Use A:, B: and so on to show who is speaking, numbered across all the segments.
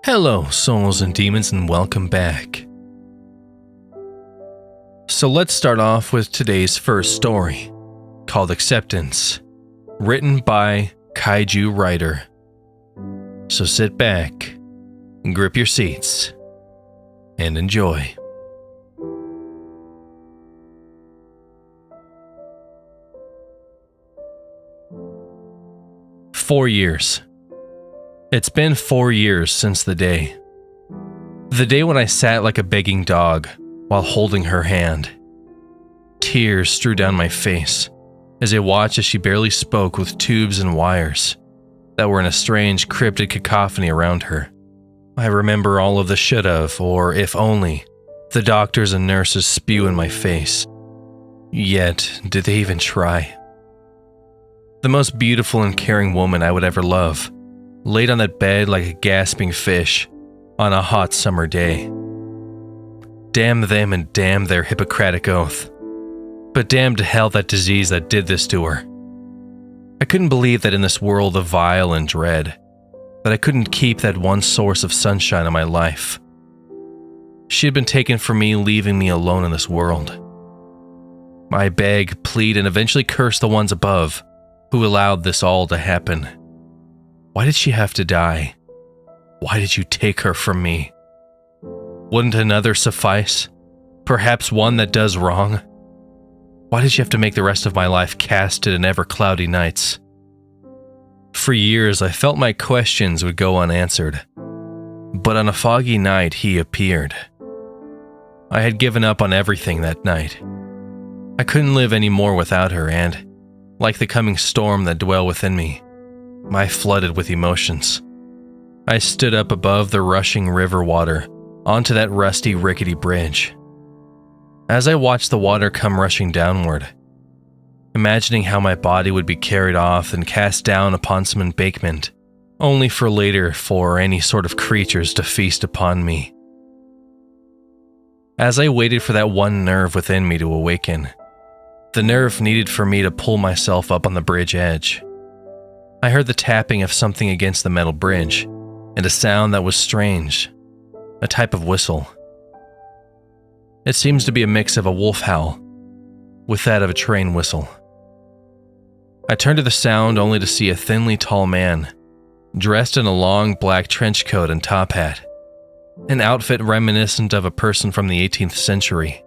A: Hello, souls and demons, and welcome back. So let's start off with today's first story, called Acceptance, written by Kaiju Writer. So sit back, grip your seats, and enjoy. "4 years. It's been 4 years since the day. The day when I sat like a begging dog while holding her hand. Tears strew down my face as I watched as she barely spoke with tubes and wires that were in a strange cryptic cacophony around her. I remember all of the should've, or if only, the doctors and nurses spew in my face. Yet, did they even try? The most beautiful and caring woman I would ever love laid on that bed like a gasping fish on a hot summer day. Damn them and damn their Hippocratic oath. But damn to hell that disease that did this to her. I couldn't believe that in this world of vile and dread, that I couldn't keep that one source of sunshine in my life. She had been taken from me, leaving me alone in this world. I beg, plead, and eventually curse the ones above who allowed this all to happen. Why did she have to die? Why did you take her from me? Wouldn't another suffice? Perhaps one that does wrong? Why did you have to make the rest of my life casted in ever cloudy nights? For years, I felt my questions would go unanswered. But on a foggy night, he appeared. I had given up on everything that night. I couldn't live anymore without her, and, like the coming storm that dwelled within me, I flooded with emotions. I stood up above the rushing river water onto that rusty, rickety bridge. As I watched the water come rushing downward, imagining how my body would be carried off and cast down upon some embankment, only for later for any sort of creatures to feast upon me. As I waited for that one nerve within me to awaken, the nerve needed for me to pull myself up on the bridge edge, I heard the tapping of something against the metal bridge, and a sound that was strange, a type of whistle. It seems to be a mix of a wolf howl with that of a train whistle. I turned to the sound only to see a thinly tall man, dressed in a long black trench coat and top hat, an outfit reminiscent of a person from the 18th century.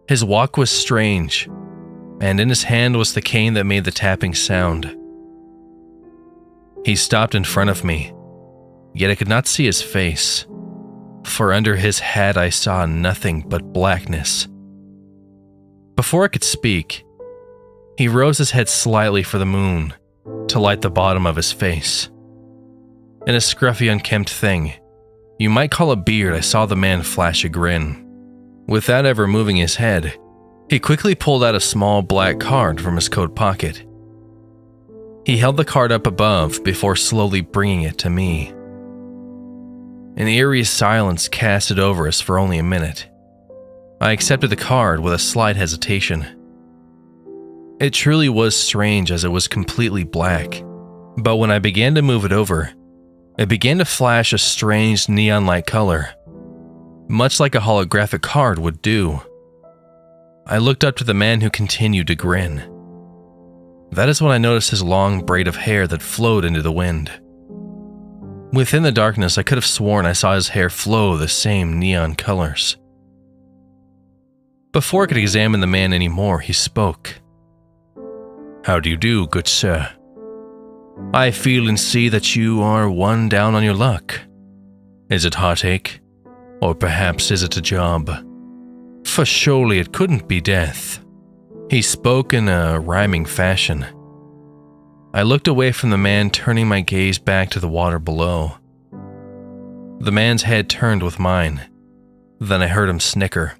A: His walk was strange, and in his hand was the cane that made the tapping sound. He stopped in front of me, yet I could not see his face, for under his hat I saw nothing but blackness. Before I could speak, he rose his head slightly for the moon to light the bottom of his face. In a scruffy, unkempt thing you might call a beard, I saw the man flash a grin. Without ever moving his head, he quickly pulled out a small black card from his coat pocket. He held the card up above before slowly bringing it to me. An eerie silence casted over us for only a minute. I accepted the card with a slight hesitation. It truly was strange as it was completely black, but when I began to move it over, it began to flash a strange neon-like color, much like a holographic card would do. I looked up to the man who continued to grin. That is when I noticed his long braid of hair that flowed into the wind. Within the darkness, I could have sworn I saw his hair flow the same neon colors. Before I could examine the man anymore, he spoke. "How do you do, good sir? I feel and see that you are one down on your luck. Is it heartache? Or perhaps is it a job? For surely it couldn't be death." He spoke in a rhyming fashion. I looked away from the man, turning my gaze back to the water below. The man's head turned with mine. Then I heard him snicker.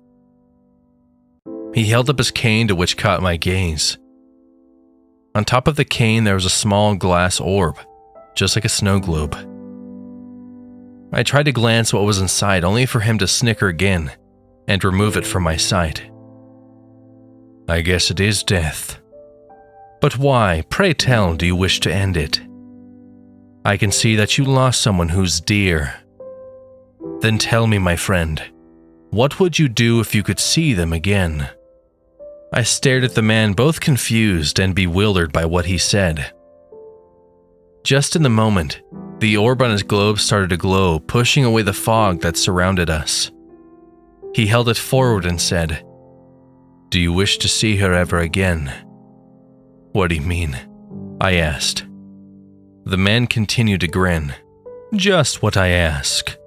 A: He held up his cane, to which caught my gaze. On top of the cane there was a small glass orb, just like a snow globe. I tried to glance what was inside, only for him to snicker again and remove it from my sight. "I guess it is death. But why, pray tell, do you wish to end it?" I can see that you lost someone who's dear. Then tell me, my friend, what would you do if you could see them again? I stared at the man, both confused and bewildered by what he said. Just in the moment, the orb on his globe started to glow, pushing away the fog that surrounded us. He held it forward and said, "Do you wish to see her ever again?" "What do you mean?" I asked. The man continued to grin. "Just what I ask.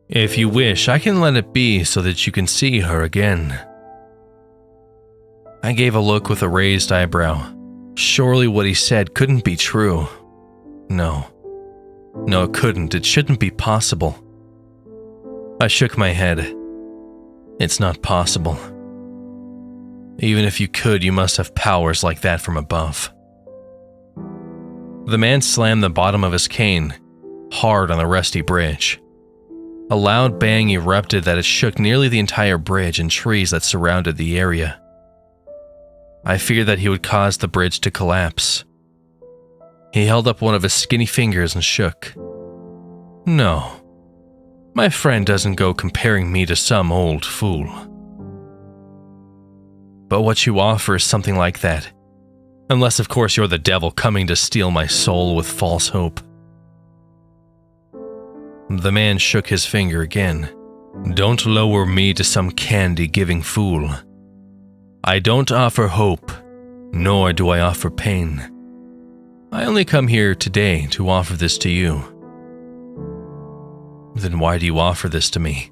A: If you wish, I can let it be so that you can see her again." I gave a look with a raised eyebrow. Surely what he said couldn't be true. No, it couldn't. It shouldn't be possible. I shook my head. It's not possible. Even if you could, you must have powers like that from above. The man slammed the bottom of his cane hard on the rusty bridge. A loud bang erupted that it shook nearly the entire bridge and trees that surrounded the area. I feared that he would cause the bridge to collapse. He held up one of his skinny fingers and shook. "No, my friend doesn't go comparing me to some old fool. But what you offer is something like that. Unless, of course, you're the devil coming to steal my soul with false hope." The man shook his finger again. "Don't lower me to some candy-giving fool. I don't offer hope, nor do I offer pain. I only come here today to offer this to you." "Then why do you offer this to me?"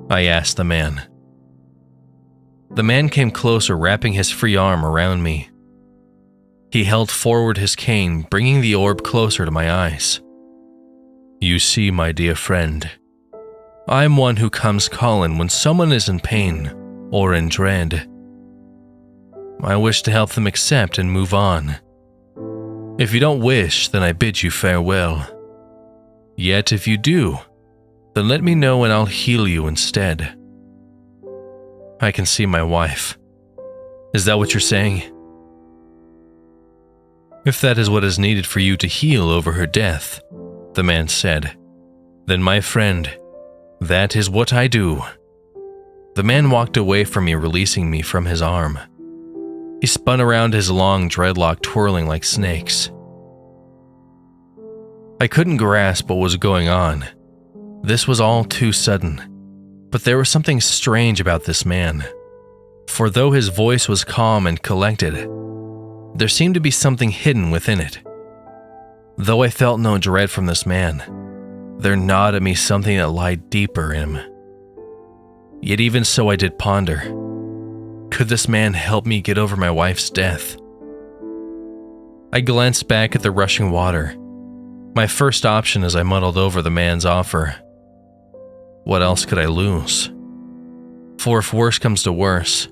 A: I asked the man. The man came closer, wrapping his free arm around me. He held forward his cane, bringing the orb closer to my eyes. "You see, my dear friend, I'm one who comes calling when someone is in pain or in dread. I wish to help them accept and move on. If you don't wish, then I bid you farewell. Yet if you do, then let me know and I'll heal you instead." I can see my wife. Is that what you're saying? "If that is what is needed for you to heal over her death," the man said, "then my friend, that is what I do." The man walked away from me, releasing me from his arm. He spun around, his long dreadlock twirling like snakes. I couldn't grasp what was going on. This was all too sudden, but there was something strange about this man. For though his voice was calm and collected, there seemed to be something hidden within it. Though I felt no dread from this man, there gnawed at me something that lied deeper in him. Yet even so I did ponder, could this man help me get over my wife's death? I glanced back at the rushing water, my first option as I muddled over the man's offer. What else could I lose? For if worse comes to worse,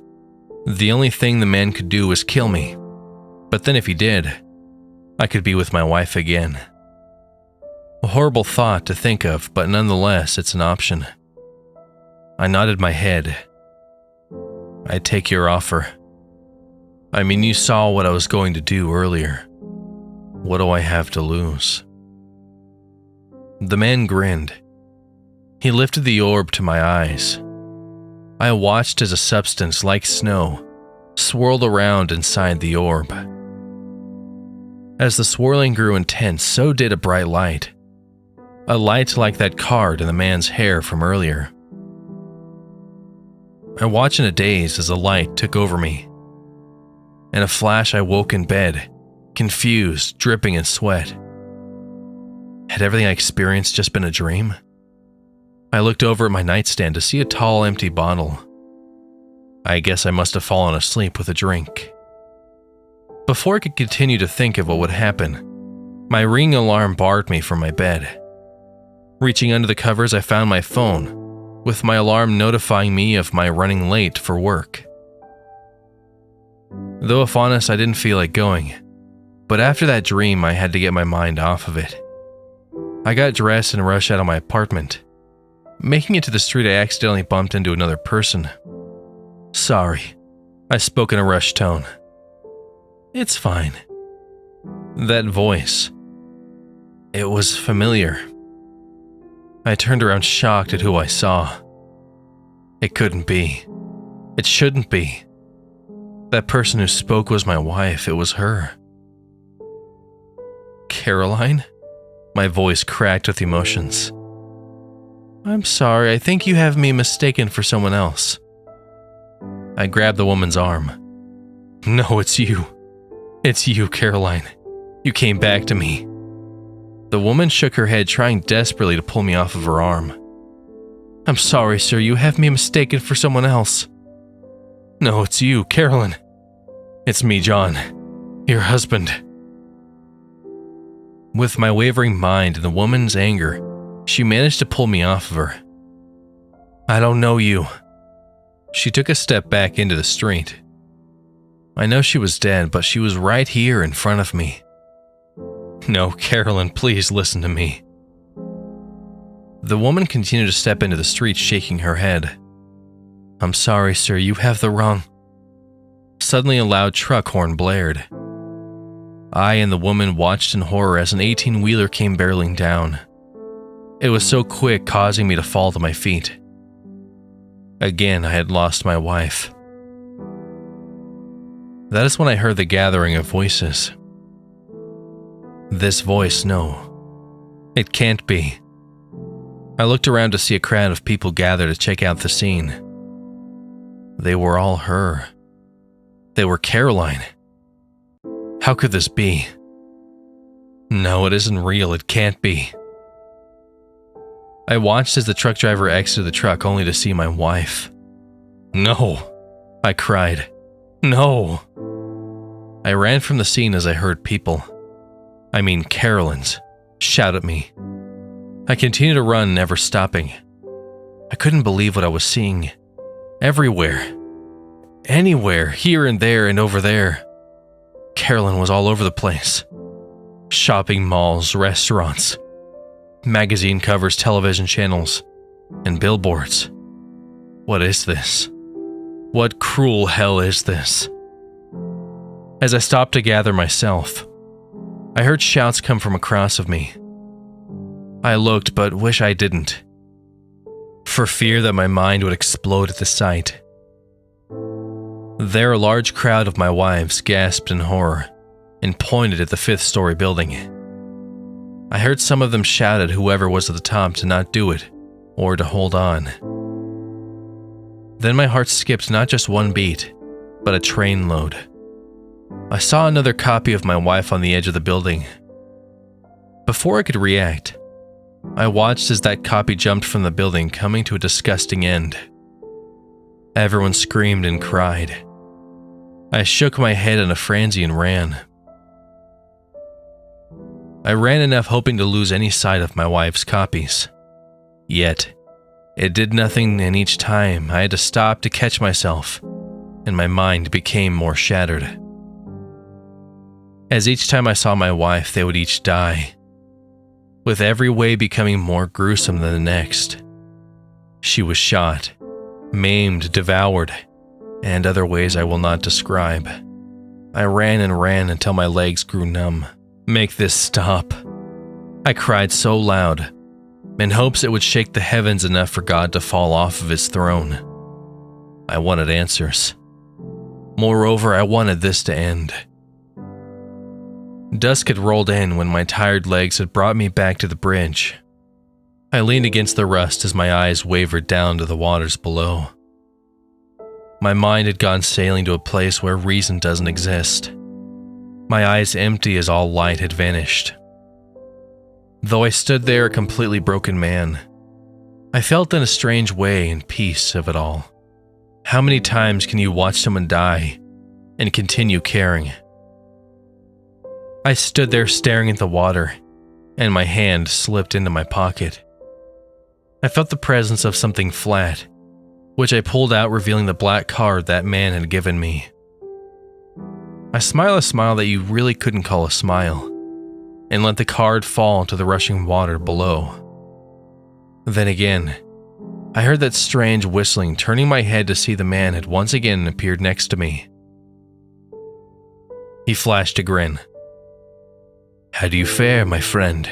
A: the only thing the man could do was kill me. But then if he did, I could be with my wife again. A horrible thought to think of, but nonetheless, it's an option. I nodded my head. "I take your offer. I mean, you saw what I was going to do earlier. What do I have to lose?" The man grinned. He lifted the orb to my eyes. I watched as a substance like snow swirled around inside the orb. As the swirling grew intense, so did a bright light. A light like that card in the man's hair from earlier. I watched in a daze as the light took over me. In a flash, I woke in bed, confused, dripping in sweat. Had everything I experienced just been a dream? I looked over at my nightstand to see a tall, empty bottle. I guess I must have fallen asleep with a drink. Before I could continue to think of what would happen, my ringing alarm barred me from my bed. Reaching under the covers, I found my phone, with my alarm notifying me of my running late for work. Though if honest, I didn't feel like going, but after that dream, I had to get my mind off of it. I got dressed and rushed out of my apartment. Making it to the street, I accidentally bumped into another person. "Sorry," I spoke in a rushed tone. "It's fine." That voice. It was familiar. I turned around shocked at who I saw. It couldn't be. It shouldn't be. That person who spoke was my wife. It was her. Caroline? My voice cracked with emotions. I'm sorry, I think you have me mistaken for someone else. I grabbed the woman's arm. No, it's you. It's you, Caroline. You came back to me. The woman shook her head, trying desperately to pull me off of her arm. I'm sorry, sir, you have me mistaken for someone else. No, it's you, Caroline. It's me, John, your husband. With my wavering mind and the woman's anger, she managed to pull me off of her. I don't know you. She took a step back into the street. I know she was dead, but she was right here in front of me. No, Caroline, please listen to me. The woman continued to step into the street, shaking her head. I'm sorry, sir, you have the wrong... Suddenly a loud truck horn blared. I and the woman watched in horror as an 18-wheeler came barreling down. It was so quick, causing me to fall to my feet. Again, I had lost my wife. That is when I heard the gathering of voices. This voice, no. It can't be. I looked around to see a crowd of people gather to check out the scene. They were all her. They were Caroline. How could this be? No, it isn't real. It can't be. I watched as the truck driver exited the truck only to see my wife. No, I cried. No. I ran from the scene as I heard people, Carolyn's, shout at me. I continued to run, never stopping. I couldn't believe what I was seeing. Everywhere. Anywhere, here and there and over there. Carolyn was all over the place. Shopping malls, restaurants, magazine covers, television channels, and billboards. What is this? What cruel hell is this? As I stopped to gather myself, I heard shouts come from across of me. I looked, but wish I didn't, for fear that my mind would explode at the sight. There, a large crowd of my wives gasped in horror and pointed at the 5th-story building. I heard some of them shout at whoever was at the top to not do it, or to hold on. Then my heart skipped not just one beat, but a trainload. I saw another copy of my wife on the edge of the building. Before I could react, I watched as that copy jumped from the building, coming to a disgusting end. Everyone screamed and cried. I shook my head in a frenzy and ran. I ran enough hoping to lose any sight of my wife's copies. Yet, it did nothing, and each time I had to stop to catch myself, and my mind became more shattered. As each time I saw my wife, they would each die, with every way becoming more gruesome than the next. She was shot, maimed, devoured, and other ways I will not describe. I ran and ran until my legs grew numb. Make this stop. I cried so loud, in hopes it would shake the heavens enough for God to fall off of his throne. I wanted answers. Moreover, I wanted this to end. Dusk had rolled in when my tired legs had brought me back to the bridge. I leaned against the rust as my eyes wavered down to the waters below. My mind had gone sailing to a place where reason doesn't exist. My eyes empty as all light had vanished. Though I stood there a completely broken man, I felt in a strange way in peace of it all. How many times can you watch someone die and continue caring? I stood there staring at the water, and my hand slipped into my pocket. I felt the presence of something flat, which I pulled out, revealing the black card that man had given me. I smiled a smile that you really couldn't call a smile, and let the card fall to the rushing water below. Then again, I heard that strange whistling, turning my head to see the man had once again appeared next to me. He flashed a grin. "How do you fare, my friend?"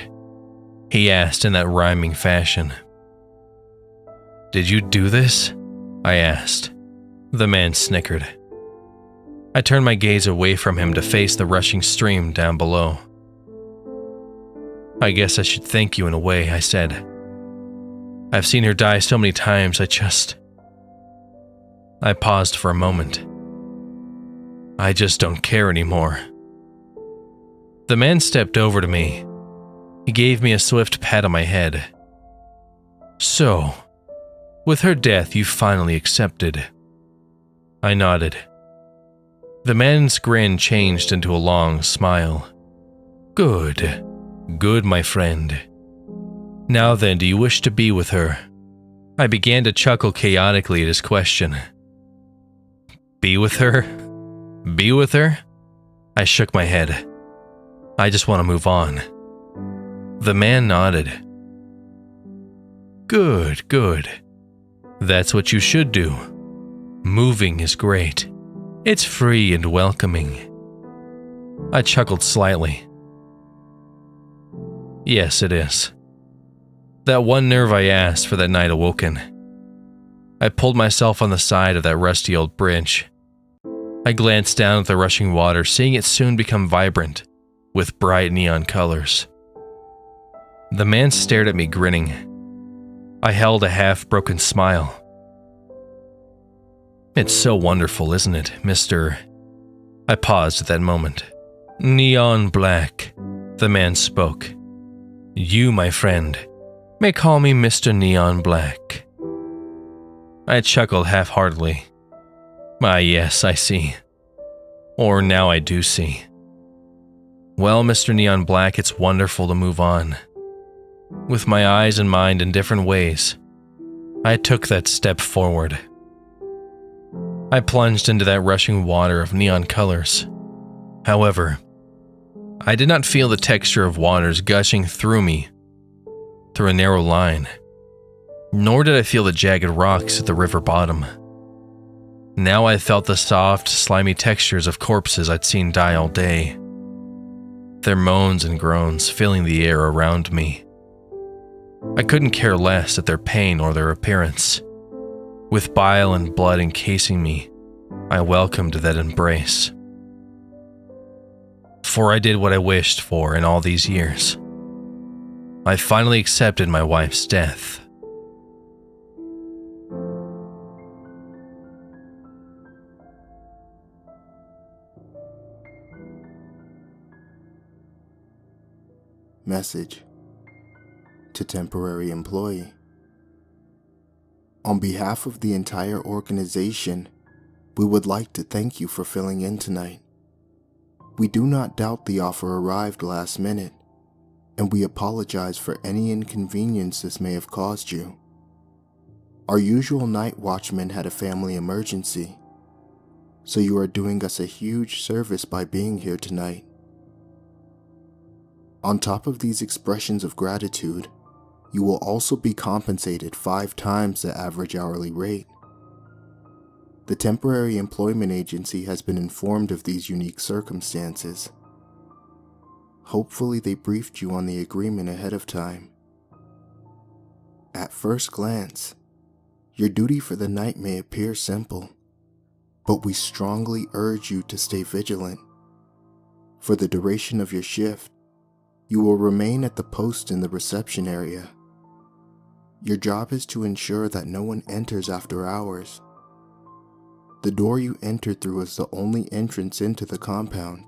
A: he asked in that rhyming fashion. "Did you do this?" I asked. The man snickered. I turned my gaze away from him to face the rushing stream down below. "I guess I should thank you in a way," I said. "I've seen her die so many times, I paused for a moment. "I just don't care anymore." The man stepped over to me. He gave me a swift pat on my head. "So, with her death, you finally accepted." I nodded. The man's grin changed into a long smile. "Good. Good, my friend. Now then, do you wish to be with her?" I began to chuckle chaotically at his question. Be with her? Be with her? I shook my head. I just want to move on. The man nodded. Good, good. That's what you should do. Moving is great. It's free and welcoming. I chuckled slightly. Yes, it is. That one nerve I asked for that night awoken. I pulled myself on the side of that rusty old bridge. I glanced down at the rushing water, seeing it soon become vibrant, with bright neon colors. The man stared at me, grinning. I held a half-broken smile. It's so wonderful, isn't it, Mr. I paused at that moment. Neon Black, the man spoke. You, my friend, may call me Mr. Neon Black. I chuckled half-heartedly. Ah, yes, I see. Or now I do see. Well, Mr. Neon Black, it's wonderful to move on. With my eyes and mind in different ways, I took that step forward. I plunged into that rushing water of neon colors. However, I did not feel the texture of waters gushing through me through a narrow line, nor did I feel the jagged rocks at the river bottom. Now I felt the soft, slimy textures of corpses I'd seen die all day, their moans and groans filling the air around me. I couldn't care less at their pain or their appearance. With bile and blood encasing me, I welcomed that embrace. For I did what I wished for in all these years. I finally accepted my wife's death.
B: Message to temporary employee. On behalf of the entire organization, we would like to thank you for filling in tonight. We do not doubt the offer arrived last minute, and we apologize for any inconvenience this may have caused you. Our usual night watchman had a family emergency, so you are doing us a huge service by being here tonight. On top of these expressions of gratitude, you will also be compensated 5 times the average hourly rate. The temporary employment agency has been informed of these unique circumstances. Hopefully they briefed you on the agreement ahead of time. At first glance, your duty for the night may appear simple, but we strongly urge you to stay vigilant. For the duration of your shift, you will remain at the post in the reception area. Your job is to ensure that no one enters after hours. The door you entered through is the only entrance into the compound.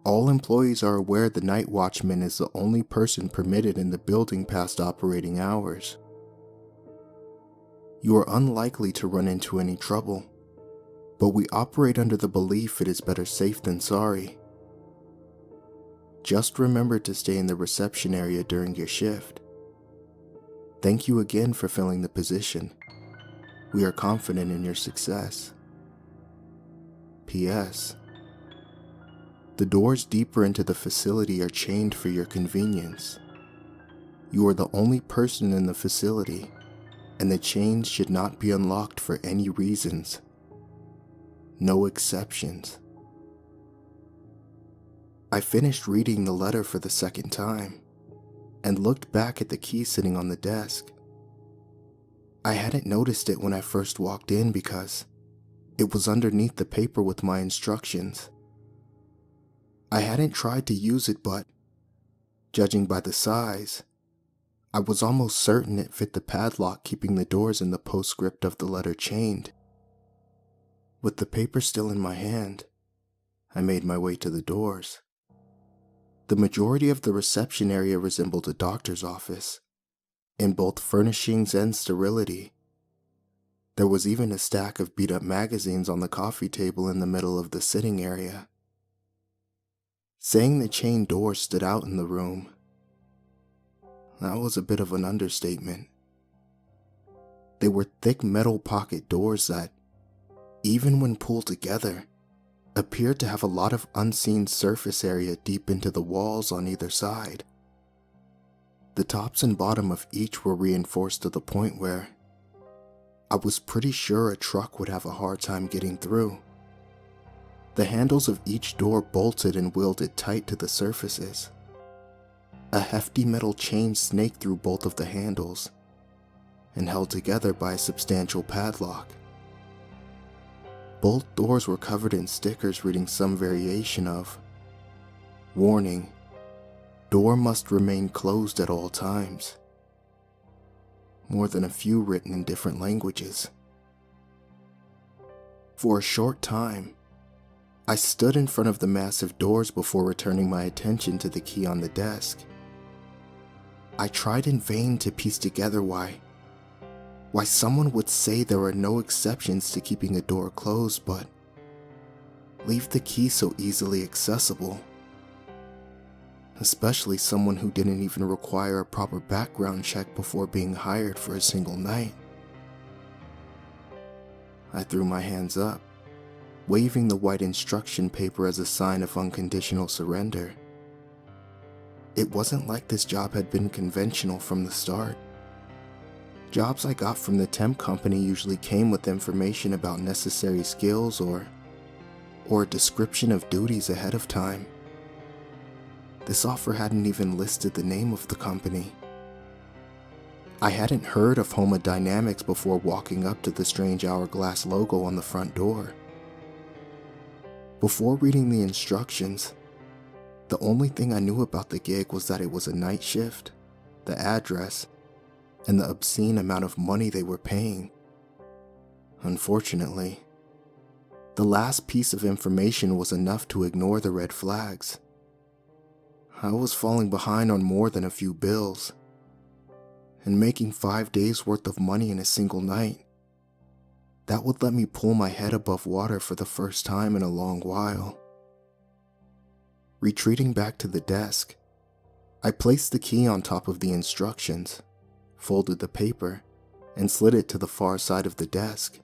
B: All employees are aware the night watchman is the only person permitted in the building past operating hours. You are unlikely to run into any trouble, but we operate under the belief it is better safe than sorry. Just remember to stay in the reception area during your shift. Thank you again for filling the position. We are confident in your success. P.S. The doors deeper into the facility are chained for your convenience. You are the only person in the facility, and the chains should not be unlocked for any reasons. No exceptions. I finished reading the letter for the second time. and looked back at the key sitting on the desk. I hadn't noticed it when I first walked in because it was underneath the paper with my instructions. I hadn't tried to use it, but judging by the size, I was almost certain it fit the padlock keeping the doors in the postscript of the letter chained. With the paper still in my hand, I made my way to the doors. The majority of the reception area resembled a doctor's office, in both furnishings and sterility. There was even a stack of beat-up magazines on the coffee table in the middle of the sitting area. Saying the chain doors stood out in the room, that was a bit of an understatement. They were thick metal pocket doors that, even when pulled together, appeared to have a lot of unseen surface area deep into the walls on either side. The tops and bottom of each were reinforced to the point where I was pretty sure a truck would have a hard time getting through. The handles of each door bolted and welded tight to the surfaces. A hefty metal chain snaked through both of the handles and held together by a substantial padlock. Both doors were covered in stickers reading some variation of, "Warning, door must remain closed at all times." More than a few written in different languages. For a short time, I stood in front of the massive doors before returning my attention to the key on the desk. I tried in vain to piece together why someone would say there are no exceptions to keeping a door closed, but leave the key so easily accessible. Especially someone who didn't even require a proper background check before being hired for a single night. I threw my hands up, waving the white instruction paper as a sign of unconditional surrender. It wasn't like this job had been conventional from the start. Jobs I got from the temp company usually came with information about necessary skills or a description of duties ahead of time. This offer hadn't even listed the name of the company. I hadn't heard of Homa Dynamics before walking up to the strange hourglass logo on the front door. Before reading the instructions, the only thing I knew about the gig was that it was a night shift, the address, and the obscene amount of money they were paying. Unfortunately, the last piece of information was enough to ignore the red flags. I was falling behind on more than a few bills, and making 5 days worth of money in a single night. That would let me pull my head above water for the first time in a long while. Retreating back to the desk, I placed the key on top of the instructions, folded the paper, and slid it to the far side of the desk.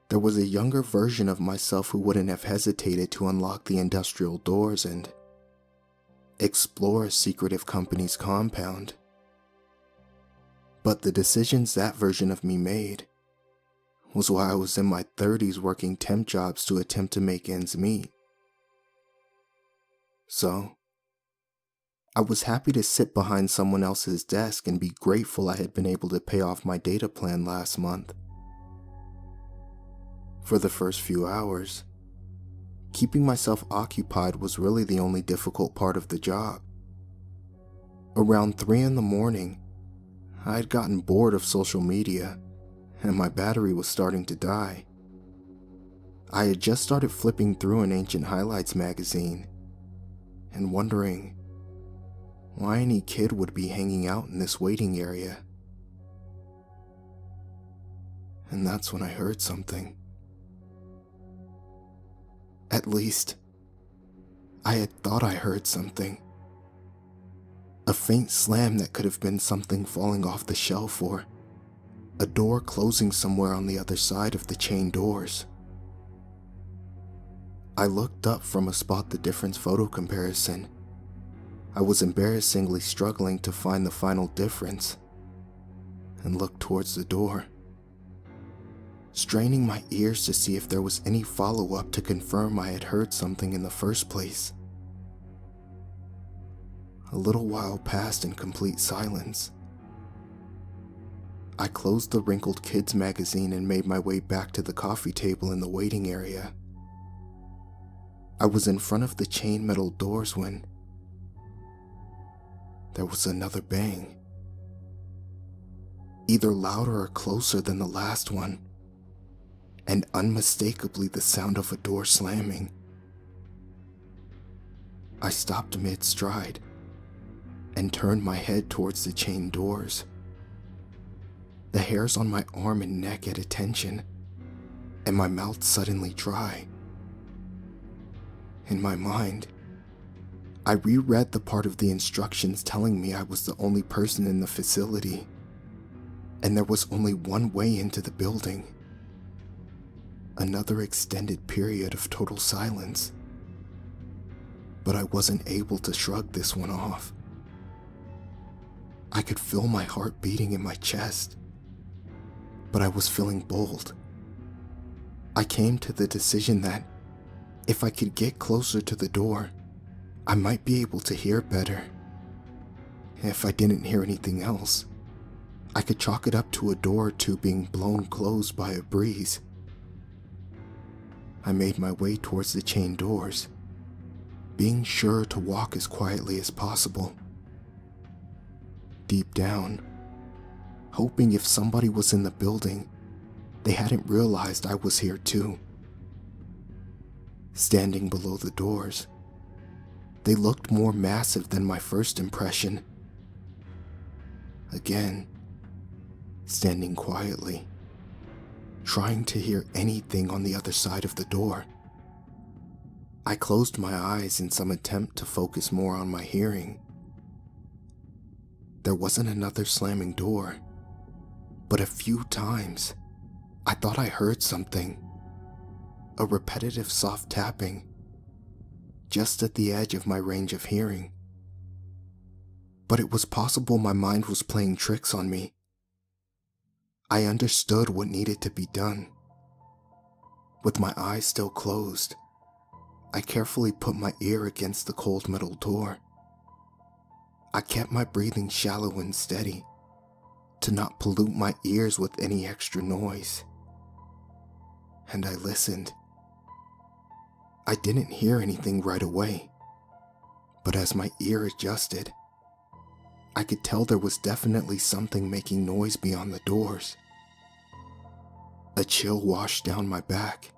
B: There was a younger version of myself who wouldn't have hesitated to unlock the industrial doors and explore a secretive company's compound. But the decisions that version of me made was why I was in my 30s working temp jobs to attempt to make ends meet. So, I was happy to sit behind someone else's desk and be grateful I had been able to pay off my data plan last month. For the first few hours, keeping myself occupied was really the only difficult part of the job. Around 3 in the morning, I had gotten bored of social media, and my battery was starting to die. I had just started flipping through an ancient highlights magazine, and wondering why any kid would be hanging out in this waiting area. And that's when I heard something. At least, I had thought I heard something. A faint slam that could have been something falling off the shelf or a door closing somewhere on the other side of the chain doors. I looked up from a spot the difference photo comparison. I was embarrassingly struggling to find the final difference and looked towards the door, straining my ears to see if there was any follow-up to confirm I had heard something in the first place. A little while passed in complete silence. I closed the wrinkled kids magazine and made my way back to the coffee table in the waiting area. I was in front of the chain metal doors when there was another bang. Either louder or closer than the last one, and unmistakably the sound of a door slamming. I stopped mid-stride and turned my head towards the chain doors. The hairs on my arm and neck at attention, and my mouth suddenly dry. In my mind, I reread the part of the instructions telling me I was the only person in the facility, and there was only one way into the building. Another extended period of total silence. But I wasn't able to shrug this one off. I could feel my heart beating in my chest, but I was feeling bold. I came to the decision that if I could get closer to the door, I might be able to hear better. If I didn't hear anything else, I could chalk it up to a door or two being blown closed by a breeze. I made my way towards the chain doors, being sure to walk as quietly as possible. Deep down, hoping if somebody was in the building, they hadn't realized I was here too. Standing below the doors, they looked more massive than my first impression. Again, standing quietly, trying to hear anything on the other side of the door. I closed my eyes in some attempt to focus more on my hearing. There wasn't another slamming door, but a few times, I thought I heard something. A repetitive soft tapping, just at the edge of my range of hearing. But it was possible my mind was playing tricks on me. I understood what needed to be done. With my eyes still closed, I carefully put my ear against the cold metal door. I kept my breathing shallow and steady, to not pollute my ears with any extra noise. And I listened. I didn't hear anything right away, but as my ear adjusted, I could tell there was definitely something making noise beyond the doors. A chill washed down my back,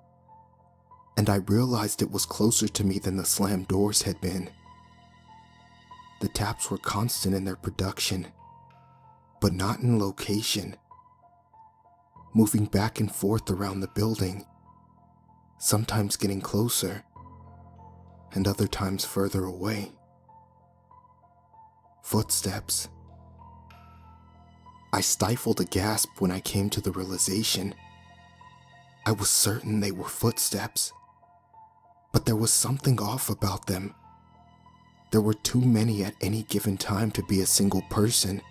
B: and I realized it was closer to me than the slammed doors had been. The taps were constant in their production, but not in location, moving back and forth around the building, sometimes getting closer, and other times further away. Footsteps. I stifled a gasp when I came to the realization. I was certain they were footsteps, but there was something off about them. There were too many at any given time to be a single person,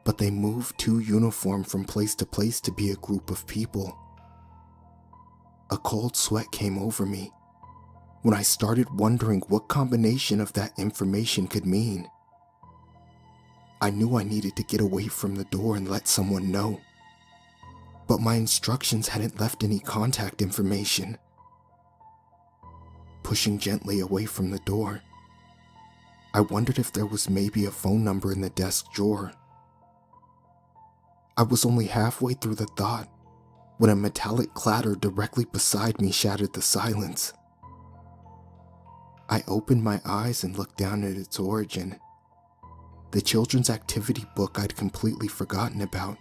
B: but they moved too uniform from place to place to be a group of people. A cold sweat came over me when I started wondering what combination of that information could mean. I knew I needed to get away from the door and let someone know, but my instructions hadn't left any contact information. Pushing gently away from the door, I wondered if there was maybe a phone number in the desk drawer. I was only halfway through the thought when a metallic clatter directly beside me shattered the silence. I opened my eyes and looked down at its origin. The children's activity book I'd completely forgotten about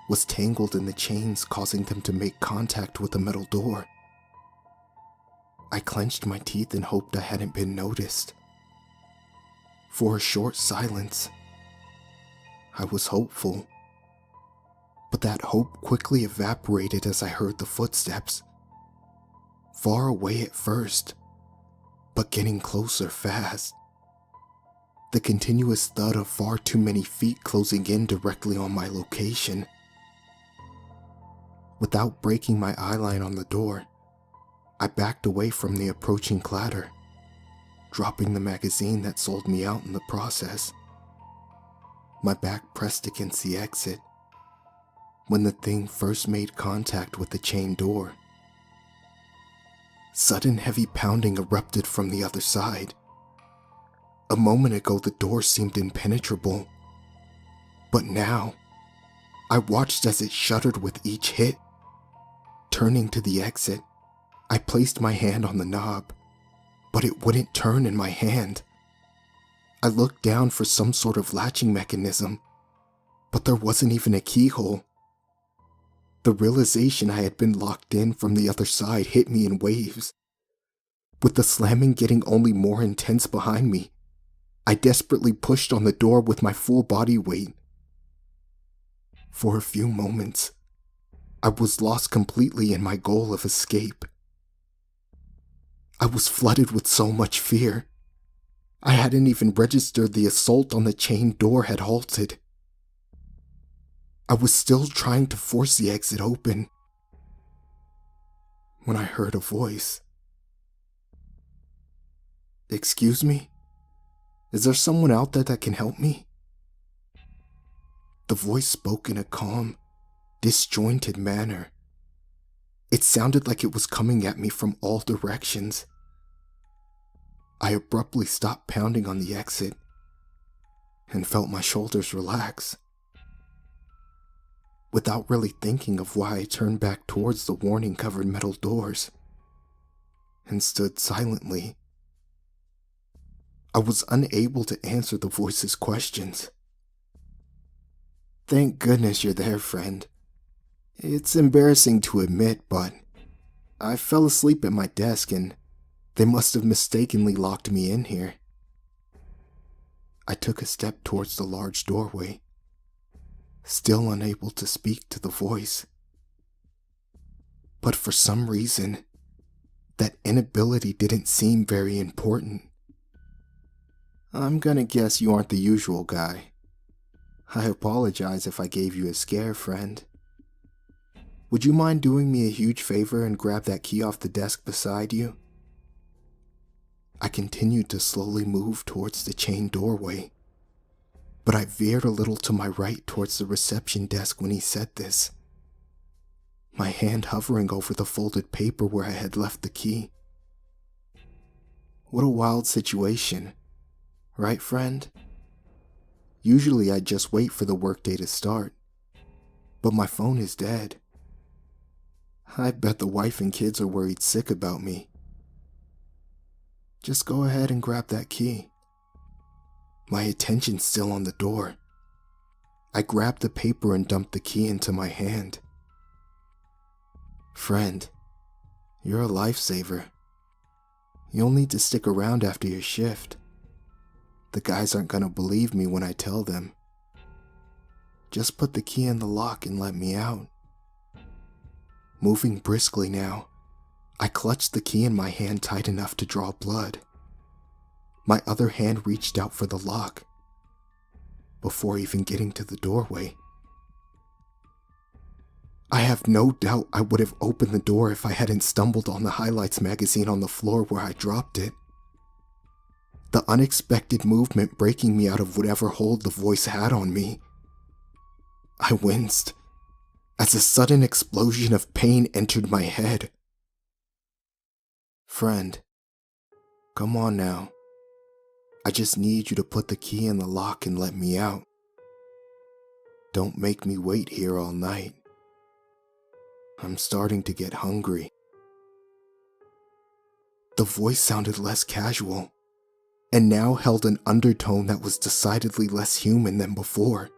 B: was tangled in the chains, causing them to make contact with the metal door. I clenched my teeth and hoped I hadn't been noticed. For a short silence, I was hopeful, but that hope quickly evaporated as I heard the footsteps. Far away at first, but getting closer fast. The continuous thud of far too many feet closing in directly on my location. Without breaking my eyeline on the door, I backed away from the approaching clatter, dropping the magazine that sold me out in the process. My back pressed against the exit when the thing first made contact with the chain door. Sudden heavy pounding erupted from the other side. A moment ago, the door seemed impenetrable, but now, I watched as it shuddered with each hit. Turning to the exit, I placed my hand on the knob, but it wouldn't turn in my hand. I looked down for some sort of latching mechanism, but there wasn't even a keyhole. The realization I had been locked in from the other side hit me in waves. With the slamming getting only more intense behind me, I desperately pushed on the door with my full body weight. For a few moments, I was lost completely in my goal of escape. I was flooded with so much fear. I hadn't even registered the assault on the chain door had halted. I was still trying to force the exit open when I heard a voice. "Excuse me? Is there someone out there that can help me?" The voice spoke in a calm, disjointed manner. It sounded like it was coming at me from all directions. I abruptly stopped pounding on the exit and felt my shoulders relax. Without really thinking of why, I turned back towards the warning-covered metal doors and stood silently. I was unable to answer the voice's questions. "Thank goodness you're there, friend. It's embarrassing to admit, but I fell asleep at my desk and they must have mistakenly locked me in here." I took a step towards the large doorway, still unable to speak to the voice. But for some reason, that inability didn't seem very important. "I'm gonna guess you aren't the usual guy. I apologize if I gave you a scare, friend. Would you mind doing me a huge favor and grab that key off the desk beside you?" I continued to slowly move towards the chain doorway, but I veered a little to my right towards the reception desk when he said this, my hand hovering over the folded paper where I had left the key. What a wild situation, right, friend? Usually I'd just wait for the workday to start, but my phone is dead. I bet the wife and kids are worried sick about me. Just go ahead and grab that key. My attention's still on the door. I grabbed the paper and dumped the key into my hand. "Friend, you're a lifesaver. You'll need to stick around after your shift. The guys aren't gonna believe me when I tell them. Just put the key in the lock and let me out." Moving briskly now, I clutched the key in my hand tight enough to draw blood. My other hand reached out for the lock before even getting to the doorway. I have no doubt I would have opened the door if I hadn't stumbled on the highlights magazine on the floor where I dropped it. The unexpected movement breaking me out of whatever hold the voice had on me. I winced as a sudden explosion of pain entered my head. "Friend, come on now. I just need you to put the key in the lock and let me out. Don't make me wait here all night. I'm starting to get hungry." The voice sounded less casual, and now held an undertone that was decidedly less human than before.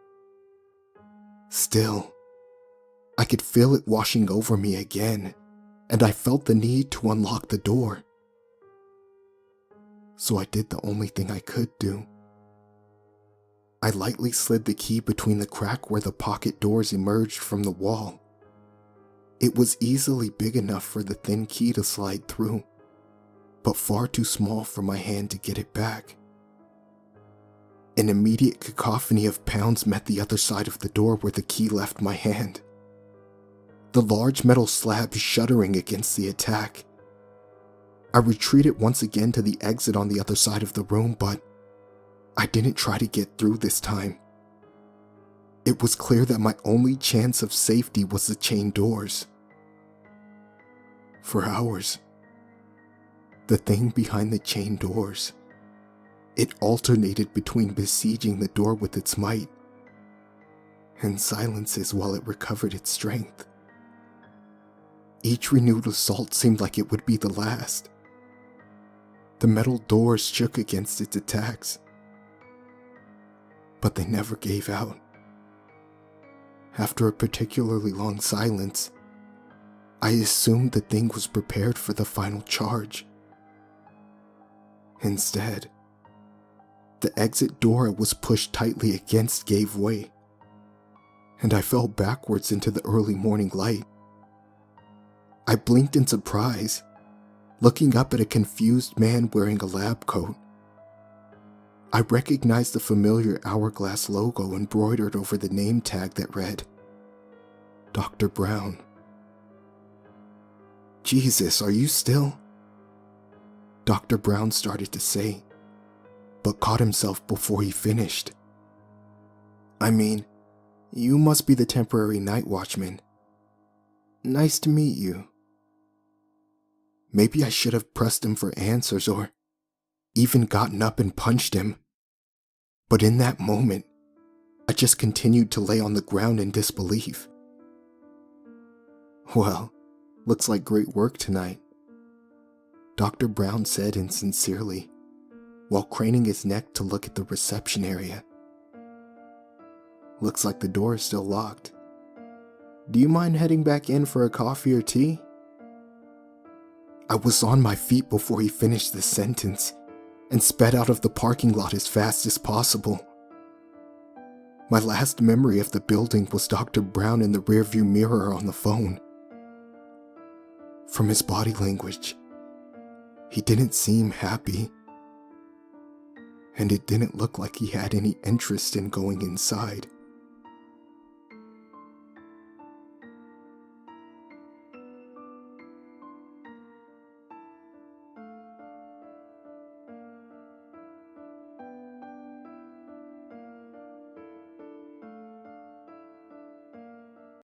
B: Still, I could feel it washing over me again, and I felt the need to unlock the door. So I did the only thing I could do. I lightly slid the key between the crack where the pocket doors emerged from the wall. It was easily big enough for the thin key to slide through, but far too small for my hand to get it back. An immediate cacophony of pounds met the other side of the door where the key left my hand, the large metal slab shuddering against the attack. I retreated once again to the exit on the other side of the room, but I didn't try to get through this time. It was clear that my only chance of safety was the chain doors. For hours, the thing behind the chain doors, it alternated between besieging the door with its might and silences while it recovered its strength. Each renewed assault seemed like it would be the last. The metal doors shook against its attacks, but they never gave out. After a particularly long silence, I assumed the thing was prepared for the final charge. Instead, the exit door it was pushed tightly against gave way, and I fell backwards into the early morning light. I blinked in surprise, looking up at a confused man wearing a lab coat. I recognized the familiar hourglass logo embroidered over the name tag that read, Dr. Brown. "Jesus, are you still?" Dr. Brown started to say, but caught himself before he finished. "I mean, you must be the temporary night watchman. Nice to meet you." Maybe I should have pressed him for answers or even gotten up and punched him. But in that moment, I just continued to lay on the ground in disbelief. "Well, looks like great work tonight," Dr. Brown said insincerely, while craning his neck to look at the reception area. "Looks like the door is still locked. Do you mind heading back in for a coffee or tea?" I was on my feet before he finished the sentence and sped out of the parking lot as fast as possible. My last memory of the building was Dr. Brown in the rearview mirror on the phone. From his body language, he didn't seem happy, and it didn't look like he had any interest in going inside.